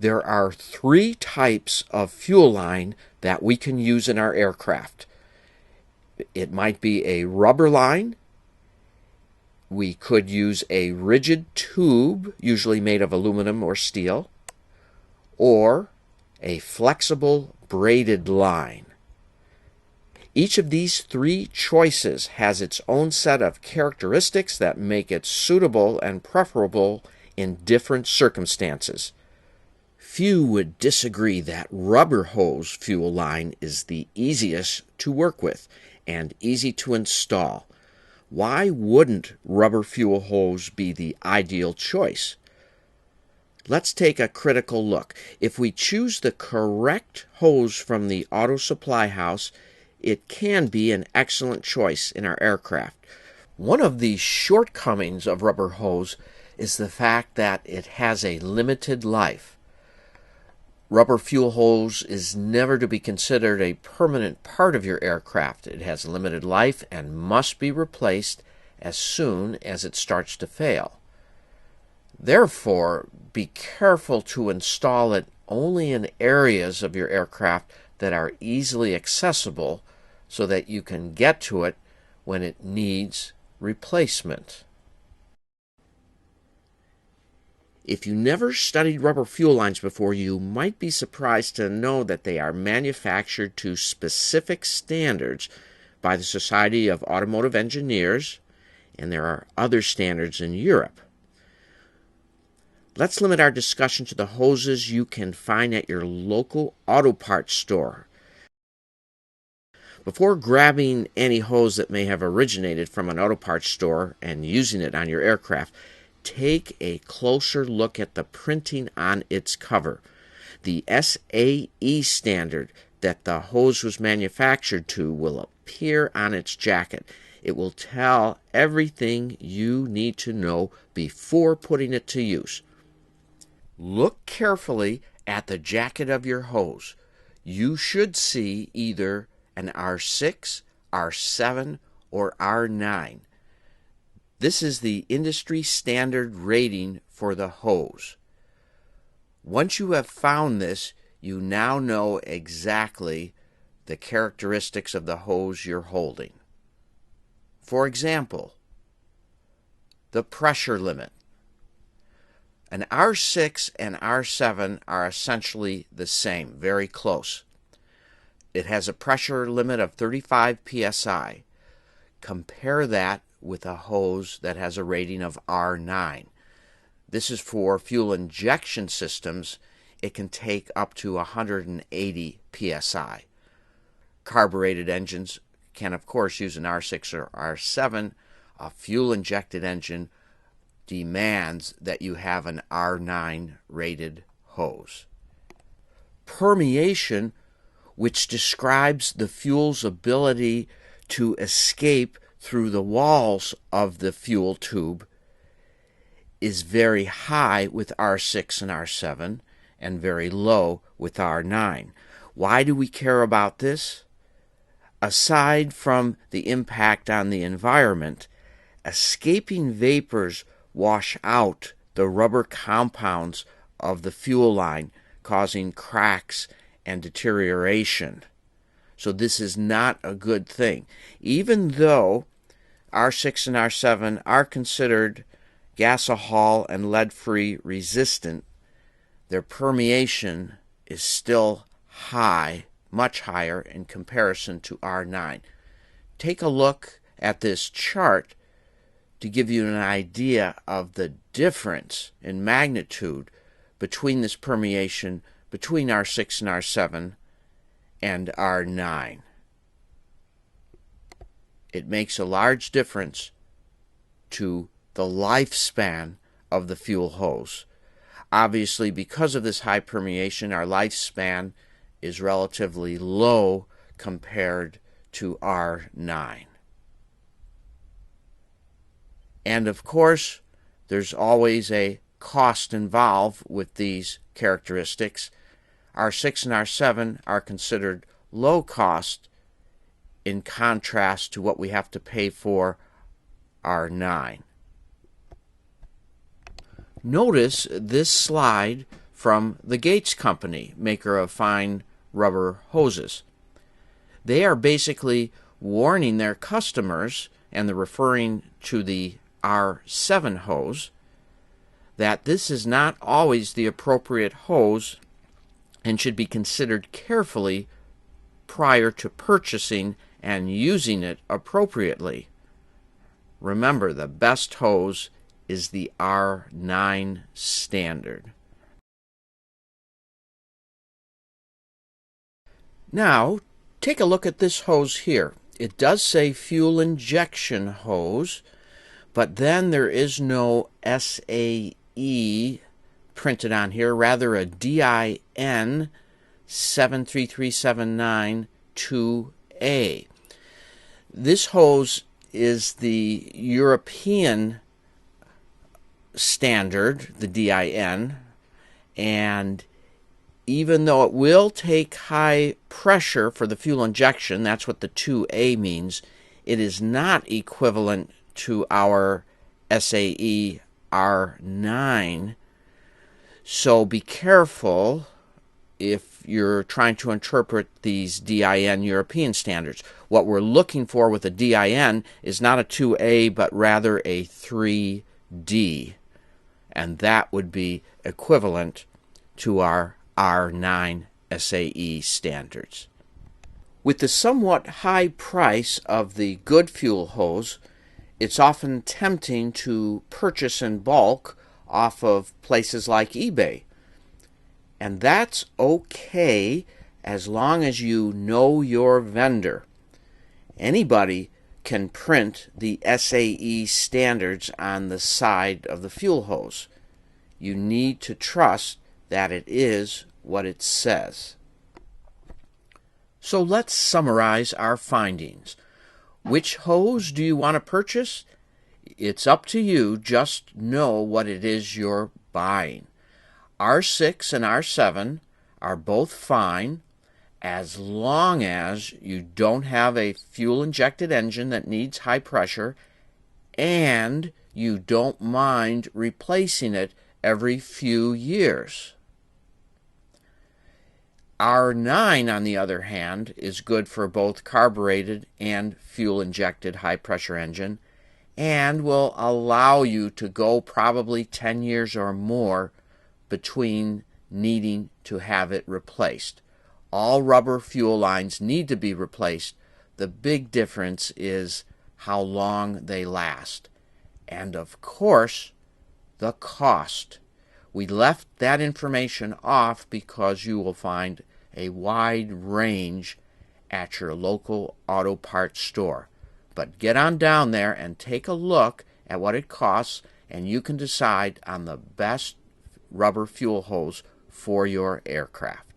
There are three types of fuel line that we can use in our aircraft. It might be a rubber line. We could use a rigid tube, usually made of aluminum or steel, or a flexible braided line. Each of these three choices has its own set of characteristics that make it suitable and preferable in different circumstances. Few would disagree that rubber hose fuel line is the easiest to work with and easy to install. Why wouldn't rubber fuel hose be the ideal choice? Let's take a critical look. If we choose the correct hose from the auto supply house, it can be an excellent choice in our aircraft. One of the shortcomings of rubber hose is the fact that it has a limited life. Rubber fuel hose is never to be considered a permanent part of your aircraft. It has a limited life and must be replaced as soon as it starts to fail. Therefore, be careful to install it only in areas of your aircraft that are easily accessible so that you can get to it when it needs replacement. If you never studied rubber fuel lines before, you might be surprised to know that they are manufactured to specific standards by the Society of Automotive Engineers, and there are other standards in Europe. Let's limit our discussion to the hoses you can find at your local auto parts store. Before grabbing any hose that may have originated from an auto parts store and using it on your aircraft, take a closer look at the printing on its cover. The SAE standard that the hose was manufactured to will appear on its jacket. It will tell everything you need to know before putting it to use. Look carefully at the jacket of your hose. You should see either an R6, R7, or R9. This is the industry standard rating for the hose. Once you have found this, you now know exactly the characteristics of the hose you're holding. For example, the pressure limit. An R6 and R7 are essentially the same, very close. It has a pressure limit of 35 psi. Compare that with a hose that has a rating of R9. This is for fuel injection systems. It can take up to 180 psi. Carbureted engines can, of course, use an R6 or R7. A fuel-injected engine demands that you have an R9 rated hose. Permeation, which describes the fuel's ability to escape through the walls of the fuel tube, is very high with R6 and R7 and very low with R9. Why do we care about this? Aside from the impact on the environment, escaping vapors wash out the rubber compounds of the fuel line, causing cracks and deterioration. So this is not a good thing. Even though R6 and R7 are considered gasohol and lead-free resistant, their permeation is still high, much higher in comparison to R9. Take a look at this chart to give you an idea of the difference in magnitude between this permeation between R6 and R7 and R9. It makes a large difference to the lifespan of the fuel hose. Obviously, because of this high permeation, our lifespan is relatively low compared to R9. And of course, there's always a cost involved with these characteristics. R6 and R7 are considered low cost in contrast to what we have to pay for R9. Notice this slide from the Gates Company, maker of fine rubber hoses. They are basically warning their customers, and they're referring to the R7 hose, that this is not always the appropriate hose and should be considered carefully prior to purchasing and using it appropriately. Remember, the best hose is the R9 standard. Now, take a look at this hose here. It does say fuel injection hose, but then there is no SAE printed on here, rather a DIN 73379-2A. This hose is the European standard, the DIN, and even though it will take high pressure for the fuel injection, that's what the 2A means, it is not equivalent to our SAE R9. So be careful if you're trying to interpret these DIN European standards. What we're looking for with a DIN is not a 2A, but rather a 3D. And that would be equivalent to our R9 SAE standards. With the somewhat high price of the good fuel hose, it's often tempting to purchase in bulk off of places like eBay. And that's okay as long as you know your vendor. Anybody can print the SAE standards on the side of the fuel hose. You need to trust that it is what it says. So let's summarize our findings. Which hose do you want to purchase? It's up to you. Just know what it is you're buying. R6 and R7 are both fine as long as you don't have a fuel-injected engine that needs high pressure and you don't mind replacing it every few years. R9, on the other hand, is good for both carbureted and fuel-injected high-pressure engine and will allow you to go probably 10 years or more between needing to have it replaced. All rubber fuel lines need to be replaced. The big difference is how long they last. And of course, the cost. We left that information off because you will find a wide range at your local auto parts store. But get on down there and take a look at what it costs, and you can decide on the best rubber fuel hose for your aircraft.